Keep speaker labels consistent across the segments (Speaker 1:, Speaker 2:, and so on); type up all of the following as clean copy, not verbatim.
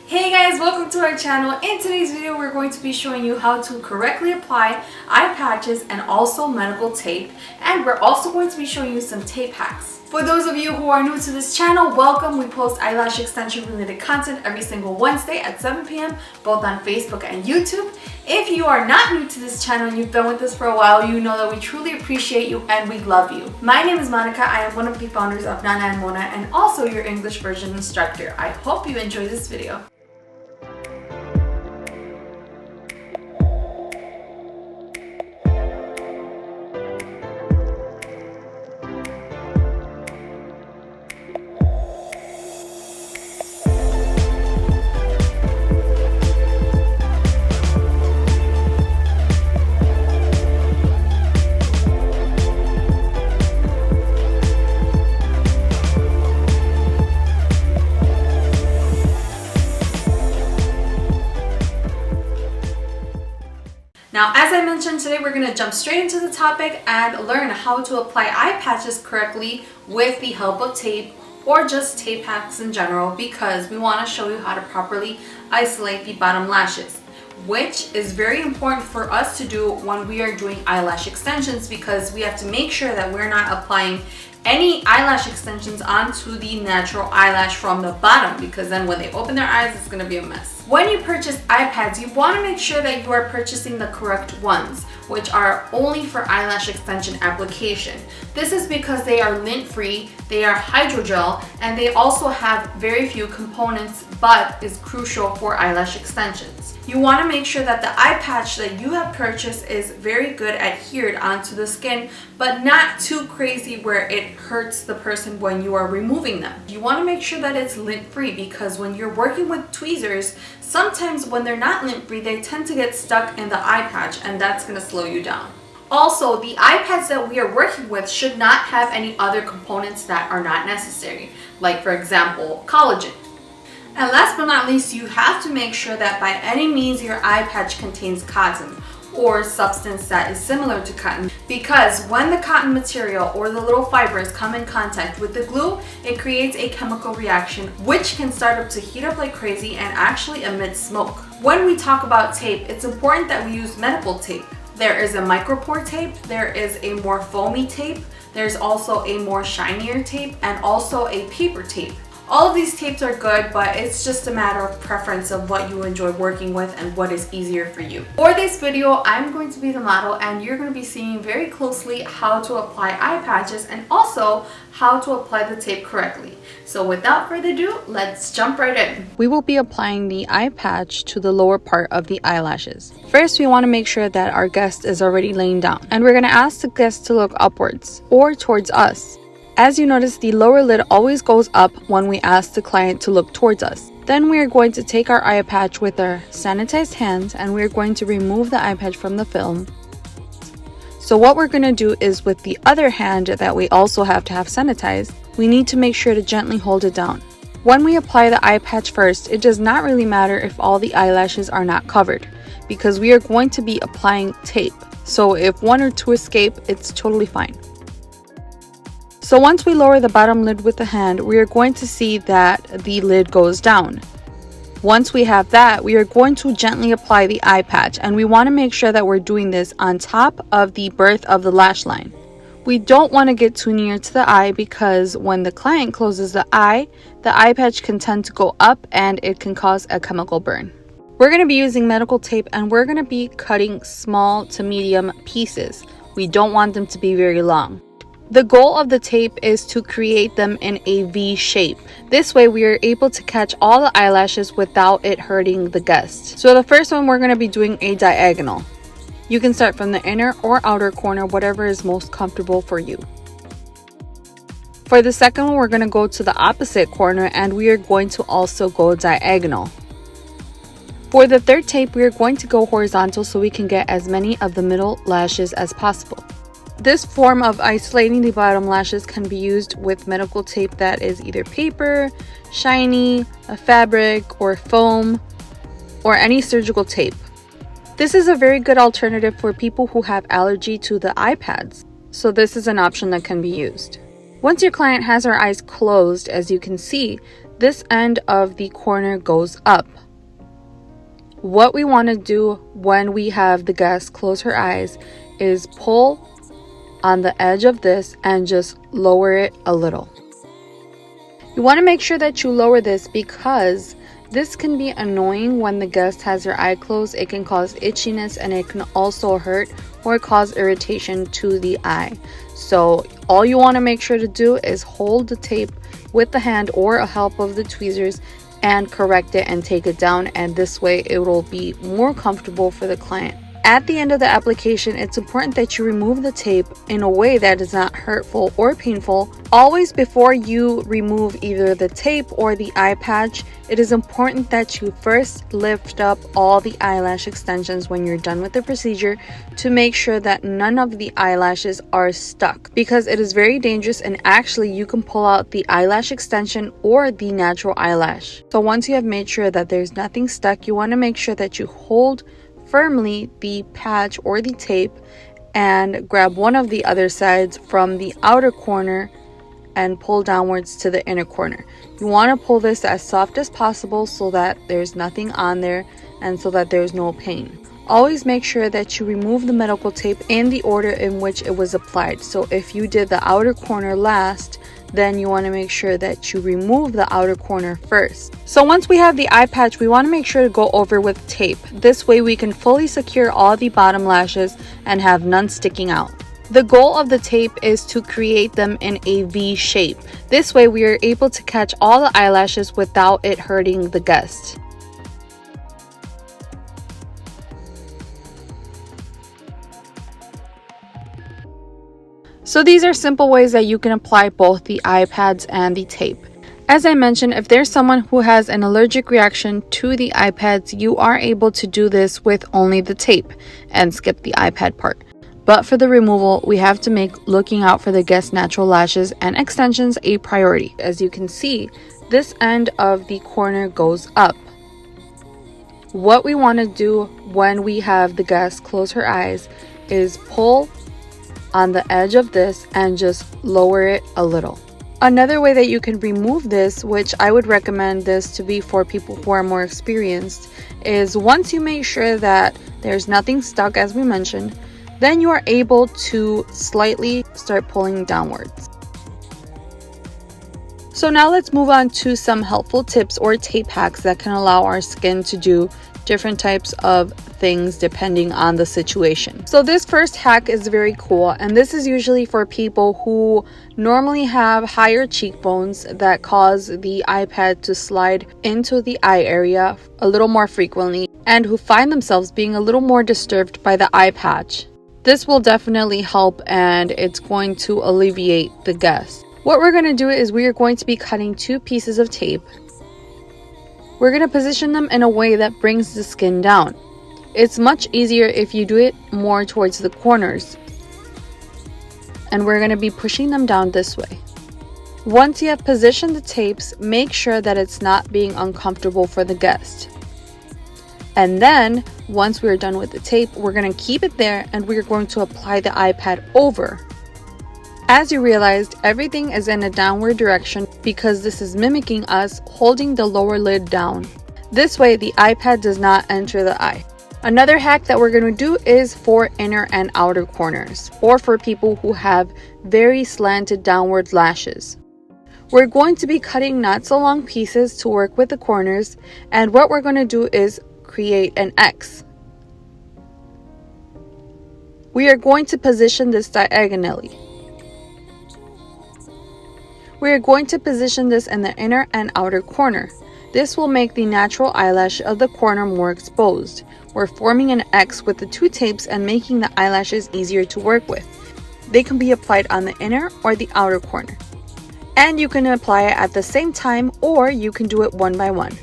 Speaker 1: Hey guys, welcome to our channel. In today's video, we're going to be showing you how to correctly apply eye patches and also medical tape. And we're also going to be showing you some tape hacks. For those of you who are new to this channel, welcome. We post eyelash extension related content every single Wednesday at 7 p.m. both on Facebook and YouTube. If you are not new to this channel and you've been with us for a while, you know that we truly appreciate you and we love you. My name is Monica. I am one of the founders of Nana and Mona and also your English version instructor. I hope you enjoy this video. Now, as I mentioned, today we're going to jump straight into the topic and learn how to apply eye patches correctly with the help of tape or just tape hacks in general, because we want to show you how to properly isolate the bottom lashes, which is very important for us to do when we are doing eyelash extensions, because we have to make sure that we're not applying any eyelash extensions onto the natural eyelash from the bottom, because then when they open their eyes, it's going to be a mess. When you purchase eye pads, you want to make sure that you are purchasing the correct ones, which are only for eyelash extension application. This is because they are lint-free, they are hydrogel, and they also have very few components, but is crucial for eyelash extensions. You want to make sure that the eye patch that you have purchased is very good adhered onto the skin, but not too crazy where it hurts the person when you are removing them. You want to make sure that it's lint-free, because when you're working with tweezers, sometimes when they're not lint-free, they tend to get stuck in the eye patch, and that's going to slow you down. Also, the eye pads that we are working with should not have any other components that are not necessary, like for example, collagen. And last but not least, you have to make sure that by any means your eye patch contains cotton or substance that is similar to cotton, because when the cotton material or the little fibers come in contact with the glue, it creates a chemical reaction which can start up to heat up like crazy and actually emit smoke. When we talk about tape, it's important that we use medical tape. There is a micropore tape, there is a more foamy tape, there's also a more shinier tape, and also a paper tape. All of these tapes are good, but it's just a matter of preference of what you enjoy working with and what is easier for you. For this video, I'm going to be the model and you're going to be seeing very closely how to apply eye patches and also how to apply the tape correctly. So without further ado, let's jump right in. We will be applying the eye patch to the lower part of the eyelashes. First, we want to make sure that our guest is already laying down, and we're going to ask the guest to look upwards or towards us. As you notice, the lower lid always goes up when we ask the client to look towards us. Then we are going to take our eye patch with our sanitized hands and we are going to remove the eye patch from the film. So what we're going to do is, with the other hand that we also have to have sanitized, we need to make sure to gently hold it down. When we apply the eye patch first, it does not really matter if all the eyelashes are not covered, because we are going to be applying tape. So if one or two escape, it's totally fine. So once we lower the bottom lid with the hand, we are going to see that the lid goes down. Once we have that, we are going to gently apply the eye patch, and we want to make sure that we're doing this on top of the birth of the lash line. We don't want to get too near to the eye, because when the client closes the eye patch can tend to go up and it can cause a chemical burn. We're going to be using medical tape and we're going to be cutting small to medium pieces. We don't want them to be very long. The goal of the tape is to create them in a V shape. This way we are able to catch all the eyelashes without it hurting the guest. So the first one, we're going to be doing a diagonal. You can start from the inner or outer corner, whatever is most comfortable for you. For the second one, we're going to go to the opposite corner and we are going to also go diagonal. For the third tape, we are going to go horizontal so we can get as many of the middle lashes as possible. This form of isolating the bottom lashes can be used with medical tape that is either paper, shiny, a fabric, or foam, or any surgical tape. This is a very good alternative for people who have allergy to the eye pads, so this is an option that can be used. Once your client has her eyes closed, as you can see, this end of the corner goes up. What we want to do when we have the guest close her eyes is pull on the edge of this and just lower it a little. You want to make sure that you lower this because this can be annoying when the guest has her eye closed. It can cause itchiness and it can also hurt or cause irritation to the eye. So all you want to make sure to do is hold the tape with the hand or a help of the tweezers and correct it and take it down, and this way it will be more comfortable for the client. At the end of the application, it's important that you remove the tape in a way that is not hurtful or painful. Always before you remove either the tape or the eye patch, it is important that you first lift up all the eyelash extensions when you're done with the procedure to make sure that none of the eyelashes are stuck, because it is very dangerous and actually you can pull out the eyelash extension or the natural eyelash. So once you have made sure that there's nothing stuck, you want to make sure that you hold firmly the patch or the tape and grab one of the other sides from the outer corner and pull downwards to the inner corner. You want to pull this as soft as possible so that there's nothing on there and so that there's no pain. Always make sure that you remove the medical tape in the order in which it was applied. So if you did the outer corner last, then you want to make sure that you remove the outer corner first. So once we have the eye patch, we want to make sure to go over with tape. This way we can fully secure all the bottom lashes and have none sticking out. The goal of the tape is to create them in a V shape. This way we are able to catch all the eyelashes without it hurting the guest. So these are simple ways that you can apply both the eye pads and the tape. As I mentioned, if there's someone who has an allergic reaction to the eye pads, you are able to do this with only the tape and skip the eye pad part. But for the removal, we have to make looking out for the guest's natural lashes and extensions a priority. As you can see, this end of the corner goes up. What we want to do when we have the guest close her eyes is pull on the edge of this and just lower it a little. Another way that you can remove this, which I would recommend this to be for people who are more experienced, is once you make sure that there's nothing stuck, as we mentioned, then you are able to slightly start pulling downwards. So now let's move on to some helpful tips or tape hacks that can allow our skin to do different types of things depending on the situation. So this first hack is very cool, and this is usually for people who normally have higher cheekbones that cause the iPad to slide into the eye area a little more frequently and who find themselves being a little more disturbed by the eye patch. This will definitely help, and it's going to alleviate the guest. What we're going to do is we are going to be cutting 2 pieces of tape. We're going to position them in a way that brings the skin down. It's much easier if you do it more towards the corners. And we're going to be pushing them down this way. Once you have positioned the tapes, make sure that it's not being uncomfortable for the guest. And then, once we're done with the tape, we're going to keep it there and we're going to apply the iPad over. As you realized, everything is in a downward direction because this is mimicking us holding the lower lid down. This way, the iPad does not enter the eye. Another hack that we're going to do is for inner and outer corners, or for people who have very slanted downward lashes. We're going to be cutting not so long pieces to work with the corners, and what we're going to do is create an X. We are going to position this diagonally. We are going to position this in the inner and outer corner. This will make the natural eyelash of the corner more exposed. We're forming an X with the 2 tapes and making the eyelashes easier to work with. They can be applied on the inner or the outer corner. And you can apply it at the same time, or you can do it one by one.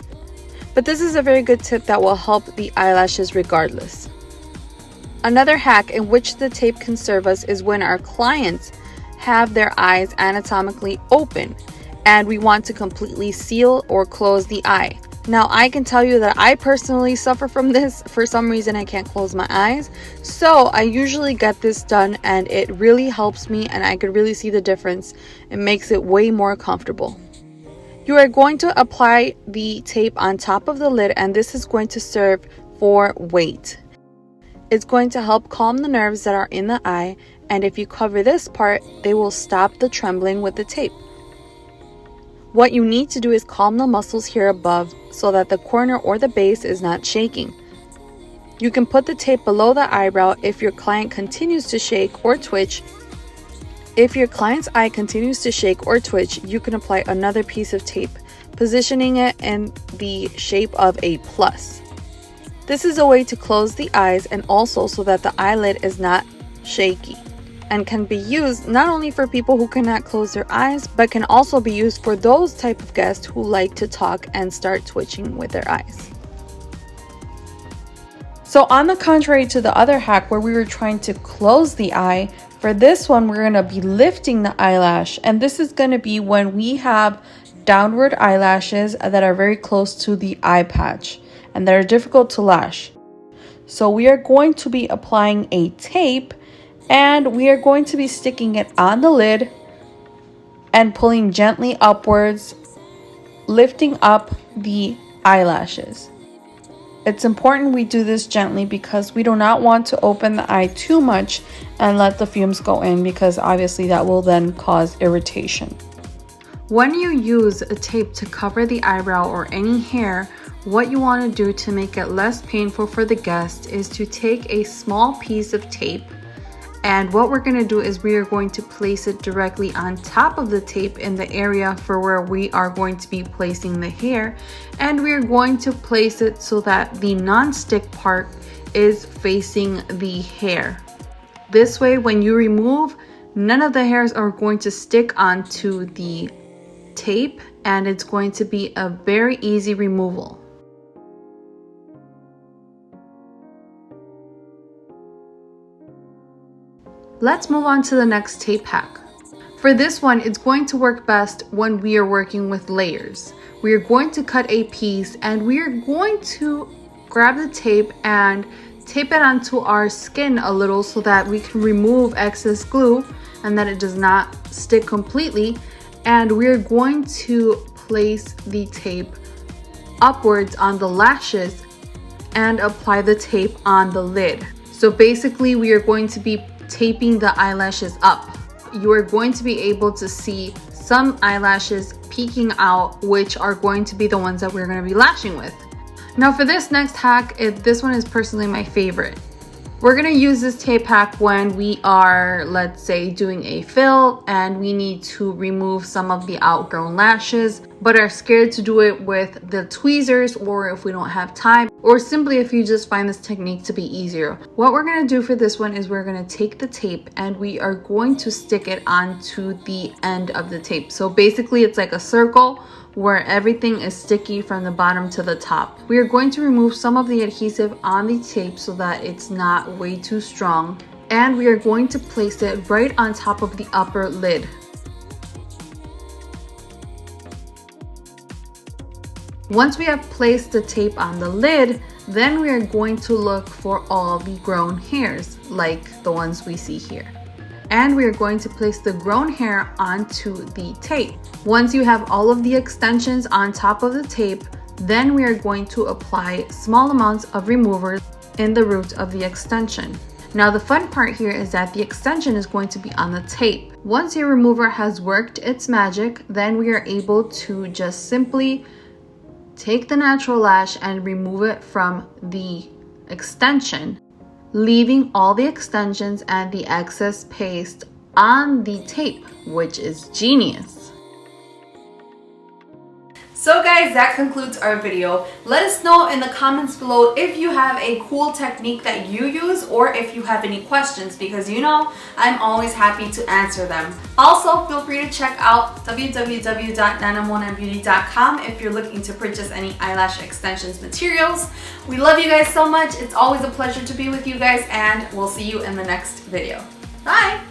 Speaker 1: But this is a very good tip that will help the eyelashes regardless. Another hack in which the tape can serve us is when our clients have their eyes anatomically open and we want to completely seal or close the eye. Now, I can tell you that I personally suffer from this. For some reason, I can't close my eyes. So I usually get this done and it really helps me, and I could really see the difference. It makes it way more comfortable. You are going to apply the tape on top of the lid, and this is going to serve for weight. It's going to help calm the nerves that are in the eye, and if you cover this part, they will stop the trembling with the tape. What you need to do is calm the muscles here above so that the corner or the base is not shaking. You can put the tape below the eyebrow if your client continues to shake or twitch. If your client's eye continues to shake or twitch, you can apply another piece of tape, positioning it in the shape of a plus. This is a way to close the eyes and also so that the eyelid is not shaky, and can be used not only for people who cannot close their eyes, but can also be used for those type of guests who like to talk and start twitching with their eyes. So on the contrary to the other hack where we were trying to close the eye, for this one we're going to be lifting the eyelash, and this is going to be when we have downward eyelashes that are very close to the eye patch and that are difficult to lash. So we are going to be applying a tape, and we are going to be sticking it on the lid and pulling gently upwards, lifting up the eyelashes. It's important we do this gently because we do not want to open the eye too much and let the fumes go in, because obviously that will then cause irritation. When you use a tape to cover the eyebrow or any hair, what you want to do to make it less painful for the guest is to take a small piece of tape, and what we're going to do is we are going to place it directly on top of the tape in the area for where we are going to be placing the hair, and we are going to place it so that the non-stick part is facing the hair. This way, when you remove, none of the hairs are going to stick onto the tape, and it's going to be a very easy removal. Let's move on to the next tape hack. For this one, it's going to work best when we are working with layers. We are going to cut a piece, and we are going to grab the tape and tape it onto our skin a little so that we can remove excess glue and that it does not stick completely. And we're going to place the tape upwards on the lashes and apply the tape on the lid. So basically we are going to be taping the eyelashes up. You are going to be able to see some eyelashes peeking out, which are going to be the ones that we're going to be lashing with. Now for this next hack, this one is personally my favorite. We're going to use this tape hack when we are, let's say, doing a fill and we need to remove some of the outgrown lashes, but are scared to do it with the tweezers, or if we don't have time, or simply if you just find this technique to be easier. What we're going to do for this one is we're going to take the tape and we are going to stick it onto the end of the tape. So basically it's like a circle where everything is sticky from the bottom to the top. We are going to remove some of the adhesive on the tape so that it's not way too strong, and we are going to place it right on top of the upper lid. Once we have placed the tape on the lid, then we are going to look for all the grown hairs, like the ones we see here. And we are going to place the grown hair onto the tape. Once you have all of the extensions on top of the tape, then we are going to apply small amounts of remover in the root of the extension. Now the fun part here is that the extension is going to be on the tape. Once your remover has worked its magic, then we are able to just simply take the natural lash and remove it from the extension, leaving all the extensions and the excess paste on the tape, which is genius.
Speaker 2: So guys, that concludes our video. Let us know in the comments below if you have a cool technique that you use, or if you have any questions, because you know I'm always happy to answer them. Also, feel free to check out www.nanamonabeauty.com if you're looking to purchase any eyelash extensions materials. We love you guys so much. It's always a pleasure to be with you guys, and we'll see you in the next video. Bye!